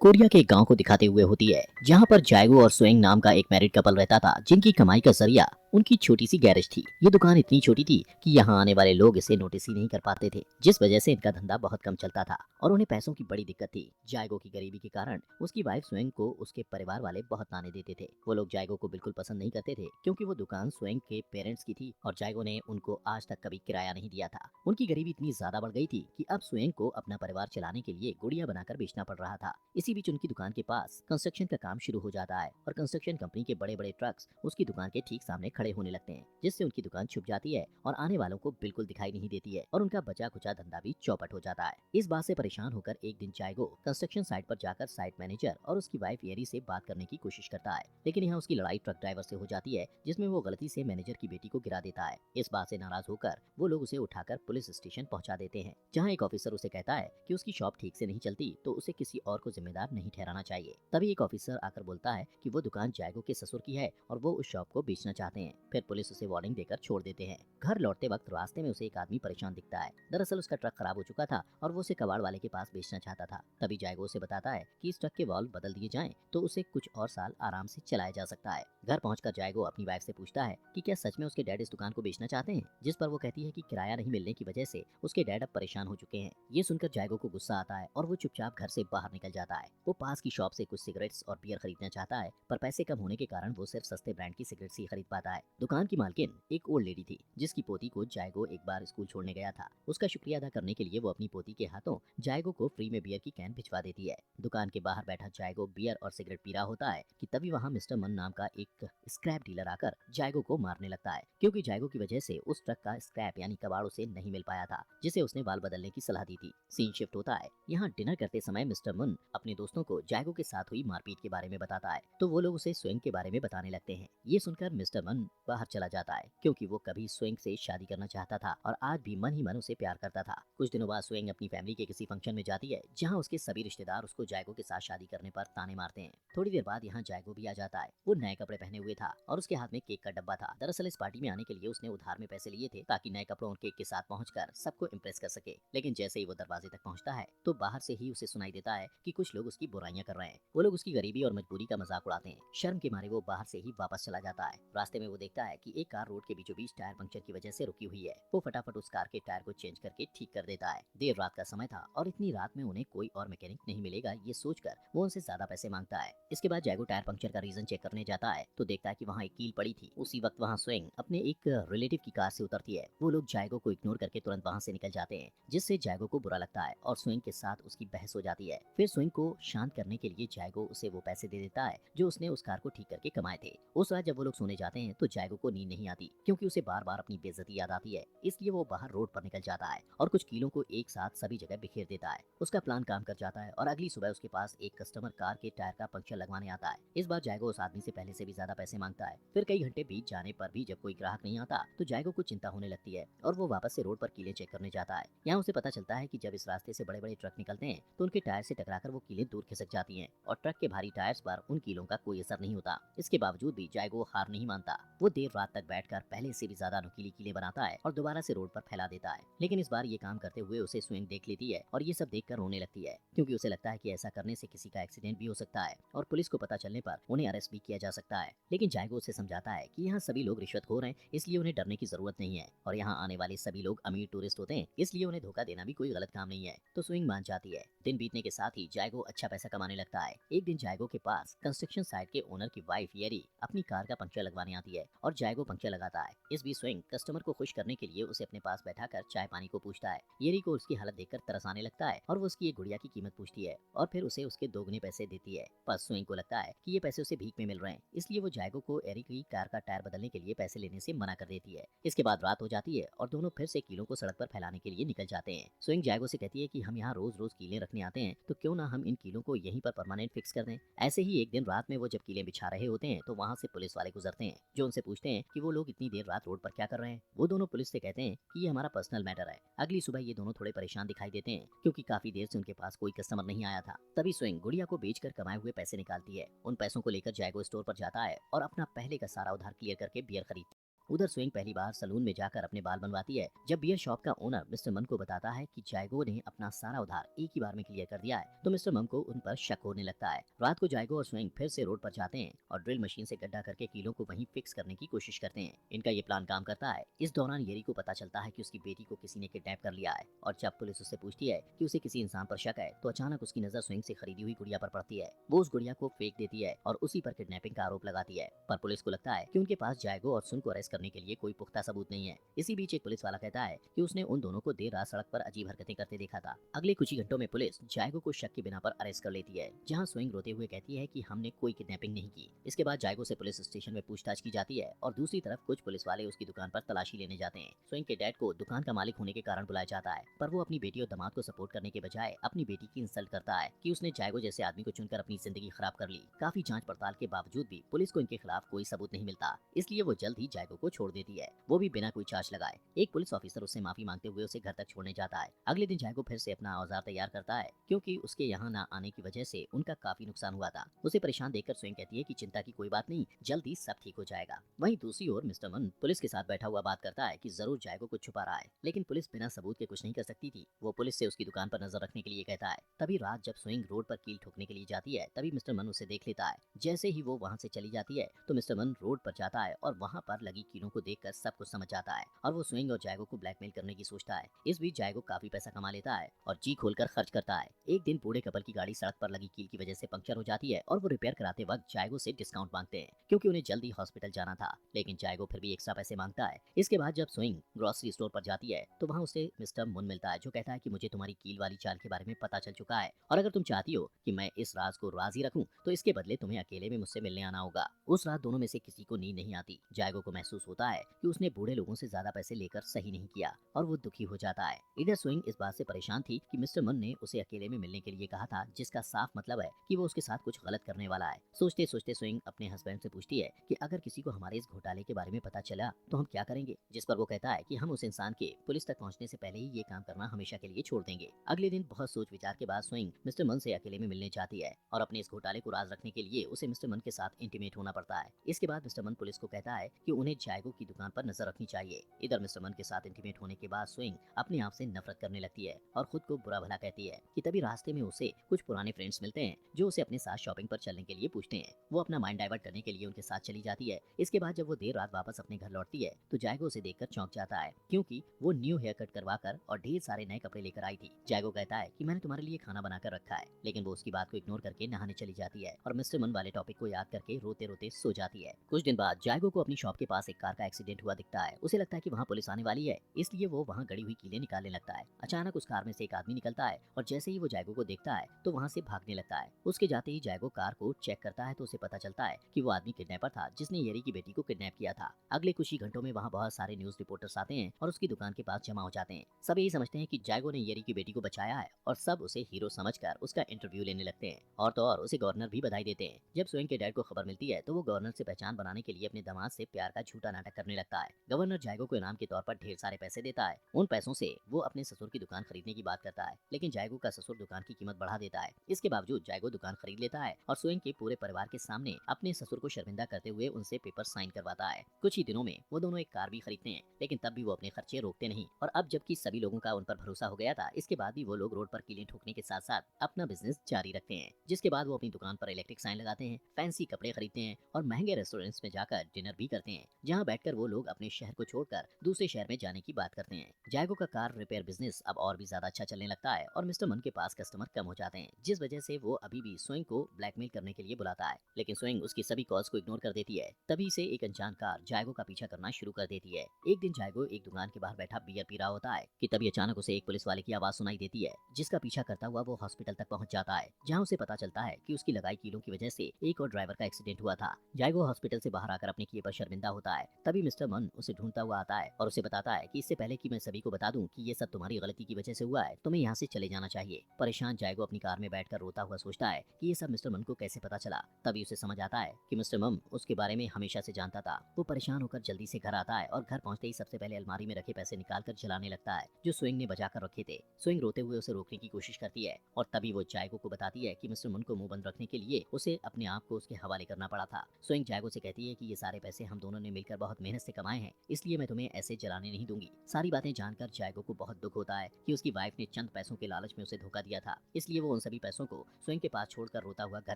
Korea के एक गांव को दिखाते हुए होती है, जहां पर जायगो और स्वेंग नाम का एक मैरिड कपल रहता था, जिनकी कमाई का जरिया उनकी छोटी सी गैरेज थी। ये दुकान इतनी छोटी थी कि यहाँ आने वाले लोग इसे नोटिस ही नहीं कर पाते थे, जिस वजह से इनका धंधा बहुत कम चलता था और उन्हें पैसों की बड़ी दिक्कत थी। जायगो की गरीबी के कारण उसकी वाइफ स्वेंग को उसके परिवार वाले बहुत ताने देते थे। वो लोग जायगो को बिल्कुल पसंद नहीं करते थे, क्योंकि वो दुकान स्वेंग के पेरेंट्स की थी और जायगो ने उनको आज तक कभी किराया नहीं दिया था। उनकी गरीबी इतनी ज्यादा बढ़ गई थी कि अब स्वेंग को अपना परिवार चलाने के लिए गुड़िया बनाकर बेचना पड़ रहा था। इसी बीच उनकी दुकान के पास कंस्ट्रक्शन का काम शुरू हो जाता है और कंस्ट्रक्शन कंपनी के बड़े बड़े ट्रक्स उसकी दुकान के ठीक सामने खड़े होने लगते हैं, जिससे उनकी दुकान छुप जाती है और आने वालों को बिल्कुल दिखाई नहीं देती है और उनका बचा खुचा धंधा भी चौपट हो जाता है। इस बात से परेशान होकर एक दिन जायगो कंस्ट्रक्शन साइट पर जाकर साइट मैनेजर और उसकी वाइफ येरी से बात करने की कोशिश करता है, लेकिन यहाँ उसकी लड़ाई ट्रक ड्राइवर से हो जाती है, जिसमें वो गलती से मैनेजर की बेटी को गिरा देता है। इस बात से नाराज होकर वो लोग उसे उठाकर पुलिस स्टेशन पहुंचा देते हैं, जहाँ एक ऑफिसर उसे कहता है कि उसकी शॉप ठीक से नहीं चलती तो उसे किसी और को जिम्मेदार नहीं ठहराना चाहिए। तभी एक ऑफिसर आकर बोलता है कि वो दुकान जायगो के ससुर की है और वो उस शॉप को बेचना चाहते हैं। फिर पुलिस उसे वार्निंग देकर छोड़ देते हैं। घर लौटते वक्त रास्ते में उसे एक आदमी परेशान दिखता है। दरअसल उसका ट्रक खराब हो चुका था और वो उसे कबाड़ वाले के पास बेचना चाहता था। तभी जायगो उसे बताता है कि इस ट्रक के वाल्व बदल दिए जाएं तो उसे कुछ और साल आराम से चलाया जा सकता है। घर पहुंचकर जायगो अपनी वाइफ से पूछता है कि क्या सच में उसके डैड इस दुकान को बेचना चाहते हैं, जिस पर वो कहती है कि किराया नहीं मिलने की वजह से उसके डैड अब परेशान हो चुके हैं। ये सुनकर जायगो को गुस्सा आता है और वो चुपचाप घर से बाहर निकल जाता है। वो पास की शॉप से कुछ सिगरेट्स और बियर खरीदना चाहता है, पर पैसे कम होने के कारण वो सिर्फ सस्ते ब्रांड की सिगरेट्स ही खरीद पाता है। दुकान की मालकिन एक ओल्ड लेडी थी, जिसकी पोती को जायगो एक बार स्कूल छोड़ने गया था। उसका शुक्रिया अदा करने के लिए वो अपनी पोती के हाथों जायगो को फ्री में बियर की कैन भिजवा देती है। दुकान के बाहर बैठा जायगो बियर और सिगरेट पी रहा होता है कि तभी वहाँ मिस्टर मन नाम का एक स्क्रैप डीलर आकर जायगो को मारने लगता है, क्योंकि जायगो की वजह से उस ट्रक का स्क्रैप यानी कबाड़ उसे नहीं मिल पाया था, जिसे उसने वाल बदलने की सलाह दी थी। सीन शिफ्ट होता है। यहाँ डिनर करते समय मिस्टर मुन अपने दोस्तों को जायगो के साथ हुई मारपीट के बारे में बताता है, तो वो लोग उसे स्वेंग के बारे में बताने लगते हैं। ये सुनकर मिस्टर मन बाहर चला जाता है, क्योंकि वो कभी स्वेंग से शादी करना चाहता था और आज भी मन ही मन उसे प्यार करता था। कुछ दिनों बाद स्वेंग अपनी फैमिली के किसी फंक्शन में जाती है, जहाँ उसके सभी रिश्तेदार उसको जायगो के साथ शादी करने पर ताने मारते हैं। थोड़ी देर बाद यहाँ जायगो भी आ जाता है। वो नए कपड़े पहने हुए था और उसके हाथ में केक का डब्बा था। दरअसल इस पार्टी में आने के लिए उसने उधार में पैसे लिए थे, ताकि नए कपड़ों और केक के साथ पहुंचकर सबको इम्प्रेस कर सके। लेकिन जैसे ही वो दरवाजे तक पहुंचता है तो बाहर से ही उसे सुनाई देता है कि कुछ लोग उसकी बुराइयां कर रहे हैं। वो लोग उसकी गरीबी और मजबूरी का मजाक उड़ाते हैं। शर्म के मारे वो बाहर से ही वापस चला जाता है। रास्ते में वो देखता है कि एक कार रोड के बीचों बीच टायर पंक्चर की वजह से रुकी हुई है। वो फटाफट उस कार के टायर को चेंज करके ठीक कर देता है। देर रात का समय था और इतनी रात में उन्हें कोई और मैकेनिक नहीं मिलेगा, ये सोचकर वो उनसे ज्यादा पैसे मांगता है। इसके बाद जायगो टायर पंक्चर का रीजन चेक करने जाता है तो देखता है कि वहाँ एक कील पड़ी थी। उसी वक्त वहाँ स्वेंग अपने एक रिलेटिव की कार से उतरती है। वो लोग जायगो को इग्नोर करके तुरंत वहाँ से निकल जाते हैं, जिससे जायगो को बुरा लगता है और स्वेंग के साथ उसकी बहस हो जाती है। फिर स्वेंग को शांत करने के लिए जायगो उसे वो पैसे दे देता है जो उसने उस कार को ठीक करके कमाए थे। उस रात जब वो लोग सोने जाते हैं तो जायगो को नींद नहीं आती, क्योंकि उसे बार बार अपनी बेइज्जती याद आती है। इसलिए वो बाहर रोड पर निकल जाता है और कुछ कीलों को एक साथ सभी जगह बिखेर देता है। उसका प्लान काम कर जाता है और अगली सुबह उसके पास एक कस्टमर कार के टायर का पंक्चर लगवाने आता है। इस बार जायगो उस आदमी से पहले से भी ज्यादा पैसे मांगता है। फिर कई घंटे बीत जाने पर भी जब कोई ग्राहक नहीं आता तो जायगो को चिंता होने लगती है और वो वापस से रोड पर कीलें चेक करने जाता है। यहाँ उसे पता चलता है कि जब इस रास्ते से बड़े बड़े ट्रक निकलते हैं तो उनके टायर से टकराकर वो कीलें दूर खिसक जाती हैं और ट्रक के भारी टायर्स पर उन कीलों का कोई असर नहीं होता। इसके बावजूद भी जायगो हार नहीं मानता। वो देर रात तक बैठकर पहले से भी ज्यादा नुकीली कीलें बनाता है और दोबारा से रोड पर फैला देता है। लेकिन इस बार ये काम करते हुए उसे स्वेंग देख लेती है और ये सब देखकर रोने लगती है, क्योंकि उसे लगता है कि ऐसा करने से किसी का एक्सीडेंट भी हो सकता है और पुलिस को पता चलने पर उन्हें अरेस्ट भी किया जा सकता है। लेकिन जायगो उसे समझाता है कि यहाँ सभी लोग रिश्वतखोर हैं, इसलिए उन्हें डरने की जरूरत नहीं है और यहाँ आने वाले सभी लोग अमीर टूरिस्ट होते हैं, इसलिए उन्हें धोखा देना भी कोई गलत काम नहीं है। तो स्विंग मान जाती है। दिन बीतने के साथ ही जायगो अच्छा पैसा कमाने लगता है। एक दिन जायगो के पास कंस्ट्रक्शन साइट के ओनर की वाइफ येरी अपनी कार का पंक्चर लगवाने आती है और जायगो पंक्चर लगाता है। इस बीच स्विंग कस्टमर को खुश करने के लिए उसे अपने पास बैठाकर चाय पानी को पूछता है। येरी को उसकी हालत देखकर तरस आने लगता है और वो उसकी एक गुड़िया की कीमत पूछती है और फिर उसे उसके दोगुने पैसे देती है। पर स्विंग को लगता है कि ये पैसे उसे भीख में मिल रहे हैं, इसलिए वो जायगो को एरी की कार का टायर बदलने के लिए पैसे लेने से मना कर देती है। इसके बाद रात हो जाती है और दोनों फिर से कीलों को सड़क पर फैलाने के लिए निकल जाते हैं। स्विंग जायगो से कहती है कि हम यहाँ रोज रोज कीलें रखने आते हैं, तो क्यों ना हम इन कीलों को यहीं पर परमानेंट फिक्स कर दें। ऐसे ही एक दिन रात में वो जब कीलें बिछा रहे होते हैं तो वहाँ से पुलिस वाले गुजरते हैं, जो उनसे पूछते हैं कि वो लोग इतनी देर रात रोड पर क्या कर रहे हैं। वो दोनों पुलिस से कहते हैं कि ये हमारा पर्सनल मैटर है। अगली सुबह ये दोनों थोड़े परेशान दिखाई देते हैं, क्योंकि काफी देर से उनके पास कोई कस्टमर नहीं आया था। तभी स्विंग गुड़िया को बेचकर कमाए हुए पैसे निकालती है। उन पैसों को लेकर जायगो स्टोर पर जाता है और अपना पहले का सारा उधार क्लियर करके बियर खरीदता है। उधर स्विंग पहली बार सलून में जाकर अपने बाल बनवाती है जब बियर शॉप का ओनर मिस्टर मन को बताता है कि जायगो ने अपना सारा उधार एक ही बार में क्लियर कर दिया है, तो मिस्टर मन को उन पर शक होने लगता है। रात को जायगो और स्विंग फिर से रोड पर जाते हैं और ड्रिल मशीन से गड्ढा करके कीलों को वहीं फिक्स करने की कोशिश करते हैं। इनका ये प्लान काम करता है। इस दौरान येरी को पता चलता है कि उसकी बेटी को किसी ने किडनैप कर लिया है और जब पुलिस उससे पूछती है कि उसे किसी इंसान पर शक है, तो अचानक उसकी नजर स्विंग से खरीदी हुई गुड़िया पर पड़ती है। वो उस गुड़िया को फेंक देती है और उसी पर किडनैपिंग का आरोप लगाती है, पर पुलिस को लगता है कि उनके पास जायगो और सुन को अरेस्ट करने के लिए कोई पुख्ता सबूत नहीं है। इसी बीच एक पुलिस वाला कहता है कि उसने उन दोनों को देर रात सड़क पर अजीब हरकतें करते देखा था। अगले कुछ ही घंटों में पुलिस जायगो को शक की बिना पर अरेस्ट कर लेती है, जहां स्विंग रोते हुए कहती है कि हमने कोई किडनैपिंग नहीं की। इसके बाद जायगो से पुलिस स्टेशन में पूछताछ की जाती है और दूसरी तरफ कुछ पुलिस वाले उसकी दुकान पर तलाशी लेने जाते हैं। स्विंग के डैड को दुकान का मालिक होने के कारण बुलाया जाता है, पर वो अपनी बेटी और दामाद को सपोर्ट करने के बजाय अपनी बेटी की इंसल्ट करता है कि उसने जायगो जैसे आदमी को चुनकर अपनी जिंदगी खराब कर ली। काफी जांच पड़ताल के बावजूद भी पुलिस को इनके खिलाफ कोई सबूत नहीं मिलता, इसलिए वो जल्द ही जायगो को छोड़ देती है, वो भी बिना कोई चार्ज लगाए। एक पुलिस ऑफिसर उससे माफी मांगते हुए उसे घर तक छोड़ने जाता है। अगले दिन जायगो फिर से अपना औजार तैयार करता है, क्योंकि उसके यहाँ न आने की वजह से उनका काफी नुकसान हुआ था। उसे परेशान देखकर स्विंग कहती है कि चिंता की कोई बात नहीं, जल्दी सब ठीक हो जाएगा। वहीं दूसरी ओर मिस्टर मन पुलिस के साथ बैठा हुआ बात करता है कि जरूर जायगो कुछ छुपा रहा है, लेकिन पुलिस बिना सबूत के कुछ नहीं कर सकती थी। वो पुलिस से उसकी दुकान पर नजर रखने के लिए कहता है। तभी रात जब स्विंग रोड पर कील ठोकने के लिए जाती है, तभी मिस्टर मन उसे देख लेता है। जैसे ही वो वहाँ से चली जाती है, तो मिस्टर मन रोड पर जाता है और वहाँ पर लगी कीलों को देखकर सब कुछ समझ जाता है और वो स्विंग और जायगो को ब्लैकमेल करने की सोचता है। इस बीच जायगो काफी पैसा कमा लेता है और जी खोलकर खर्च करता है। एक दिन बूढ़े कपल की गाड़ी सड़क पर लगी कील की वजह से पंक्चर हो जाती है और वो रिपेयर कराते वक्त जायगो से डिस्काउंट मांगते हैं, क्योंकि उन्हें जल्दी हॉस्पिटल जाना था, लेकिन जायगो फिर भी एक्स्ट्रा पैसे मांगता है। इसके बाद जब स्विंग ग्रोसरी स्टोर पर जाती है, तो वहाँ उसे मिस्टर मुन मिलता है, जो कहता है कि मुझे तुम्हारी कील वाली चाल के बारे में पता चल चुका है और अगर तुम चाहती हो कि मैं इस राज को राज ही रखूं, तो इसके बदले तुम्हें अकेले में मुझसे मिलने आना होगा। उस रात दोनों में से किसी को नींद नहीं आती। जायगो को महसूस होता है कि उसने बूढ़े लोगों से ज्यादा पैसे लेकर सही नहीं किया और वो दुखी हो जाता है। इधर स्विंग इस बात से परेशान थी कि मिस्टर मन ने उसे अकेले में मिलने के लिए कहा था, जिसका साफ मतलब है कि वो उसके साथ कुछ गलत करने वाला है। सोचते सोचते स्विंग अपने हस्बैंड से पूछती है कि अगर किसी को हमारे इस घोटाले के बारे में पता चला तो हम क्या करेंगे, जिस पर वो कहता है कि हम उस इंसान के पुलिस तक पहुंचने से पहले ही ये काम करना हमेशा के लिए छोड़ देंगे। अगले दिन बहुत सोच विचार के बाद स्विंग मिस्टर मन से अकेले में मिलने जाती है और अपने इस घोटाले को राज रखने के लिए उसे मिस्टर मन के साथ इंटीमेट होना पड़ता है। इसके बाद मिस्टर मन पुलिस को कहता है कि उन्हें जायगो की दुकान पर नजर रखनी चाहिए। इधर मिस्टर मन के साथ इंटीमेट होने के बाद स्विंग अपने आप से नफरत करने लगती है और खुद को बुरा भला कहती है कि तभी रास्ते में उसे कुछ पुराने फ्रेंड्स मिलते हैं, जो उसे अपने साथ शॉपिंग पर चलने के लिए पूछते हैं। वो अपना माइंड डाइवर्ट करने के लिए उनके साथ चली जाती है। इसके बाद जब वो देर रात वापस अपने घर लौटती है, तो जायगो उसे देखकर चौंक जाता है, क्योंकि वो न्यू हेयर कट करवा कर और ढेर सारे नए कपड़े लेकर आई थी। जायगो कहता है कि मैंने तुम्हारे लिए खाना बनाकर रखा है, लेकिन वो उसकी बात को इग्नोर करके नहाने चली जाती है और मिस्टर मन वाले टॉपिक को याद करके रोते रोते सो जाती है। कुछ दिन बाद जायगो को अपनी शॉप के पास एक कार का एक्सीडेंट हुआ दिखता है। उसे लगता है कि वहाँ पुलिस आने वाली है, इसलिए वो वहाँ गड़ी हुई कीलें निकालने लगता है। अचानक उस कार में से एक आदमी निकलता है और जैसे ही वो जायगो को देखता है, तो वहाँ से भागने लगता है। उसके जाते ही जायगो कार को चेक करता है, तो उसे पता चलता है कि वो आदमी किडनैपर था, जिसने येरी की बेटी को किडनैप किया था। अगले कुछ ही घंटों में वहाँ बहुत सारे न्यूज रिपोर्टर्स आते हैं और उसकी दुकान के पास जमा हो जाते हैं। सब यही समझते हैं कि जायगो ने येरी की बेटी को बचाया है और सब उसे हीरो समझकर उसका इंटरव्यू लेने लगते हैं और तो और उसे गवर्नर भी बधाई देते हैं। जब स्विंग के डैड को खबर मिलती है, तो वो गवर्नर से पहचान बनाने के लिए अपने दामाद से प्यार का झूठा नाटक करने लगता है। गवर्नर जायगो को इनाम के तौर पर ढेर सारे पैसे देता है। उन पैसों से वो अपने ससुर की दुकान खरीदने की बात करता है, लेकिन जायगो का ससुर दुकान की कीमत बढ़ा देता है। इसके बावजूद जायगो दुकान खरीद लेता है और स्विंग के पूरे परिवार के सामने अपने ससुर को शर्मिंदा करते हुए उनसे पेपर साइन करवाता है। कुछ ही दिनों में वो दोनों एक कार भी खरीदते हैं, लेकिन तब भी वो अपने खर्चे रोकते नहीं। और अब जबकि सभी लोगों का उन पर भरोसा हो गया था, इसके बाद भी वो लोग रोड पर कीलें ठोकने के साथ साथ अपना बिजनेस जारी रखते हैं। जिसके बाद वो अपनी दुकान पर इलेक्ट्रिक साइन लगाते हैं, फैंसी कपड़े खरीदते हैं और महंगे रेस्टोरेंट्स में जाकर डिनर भी करते हैं, जहाँ बैठकर वो लोग अपने शहर को छोड़कर दूसरे शहर में जाने की बात करते हैं। जायगो का कार रिपेयर बिजनेस अब और भी ज्यादा अच्छा चलने लगता है और मिस्टर मन के पास कस्टमर कम हो जाते हैं, जिस वजह से वो अभी भी स्विंग को ब्लैकमेल करने के लिए बुलाता है, लेकिन स्विंग उसकी सभी कॉल्स को इग्नोर कर देती है। तभी से एक अनजान कार जायगो का पीछा करना शुरू कर देती है। एक दिन जायगो एक दुकान के बाहर बैठा बियर पी रहा होता है कि तभी अचानक उसे एक पुलिस वाले की आवाज सुनाई देती है, जिसका पीछा करता हुआ वो हॉस्पिटल तक पहुंच जाता है, जहां उसे पता चलता है कि उसकी लगाई कीलों की वजह से एक और ड्राइवर का एक्सीडेंट हुआ था। जायगो हॉस्पिटल से बाहर आकर अपने किए पर शर्मिंदा होता है। तभी मिस्टर मन उसे ढूंढता हुआ आता है और उसे बताता है कि इससे पहले कि मैं सभी को बता दूं कि ये सब तुम्हारी गलती की वजह से हुआ है, तुम्हें यहाँ से चले जाना चाहिए। परेशान जायगो अपनी कार में बैठकर रोता हुआ सोचता है कि ये सब मिस्टर मन को कैसे पता चला। तभी उसे समझ आता है कि मिस्टर मन उसके बारे में हमेशा से जानता था। वो परेशान होकर जल्दी से घर आता है और घर पहुंचते ही सबसे पहले अलमारी में रखे पैसे निकालकर जलाने लगता है, जो स्विंग ने बचा कर रखे थे। स्विंग रोते हुए उसे रोकने की कोशिश करती है और तभी वो जायगो को बताती है कि मिस्टर मन को मुंह बंद रखने के लिए उसे अपने आप को उसके हवाले करना पड़ा था। स्विंग जायगो से कहती है कि ये सारे पैसे हम दोनों ने मिलकर कर बहुत मेहनत से कमाए हैं, इसलिए मैं तुम्हें ऐसे जलाने नहीं दूंगी। सारी बातें जानकर जायगो को बहुत दुख होता है कि उसकी वाइफ ने चंद पैसों के लालच में उसे धोखा दिया था, इसलिए वो उन सभी पैसों को स्वयं के पास छोड़कर रोता हुआ घर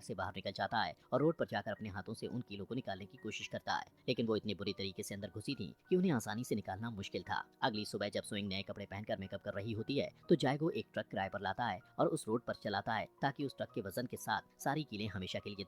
से बाहर निकल जाता है और रोड पर जाकर अपने हाथों से उन कीलों को निकालने की कोशिश करता है, लेकिन वो इतनी बुरी तरीके से अंदर घुसी थी कि उन्हें आसानी से निकालना मुश्किल था। अगली सुबह जब स्विंग नए कपड़े पहनकर मेकअप कर रही होती है तो जायगो एक ट्रक किराए पर लाता है और उस रोड पर चलाता है ताकि उस ट्रक के वजन के साथ सारी कीलें हमेशा के लिए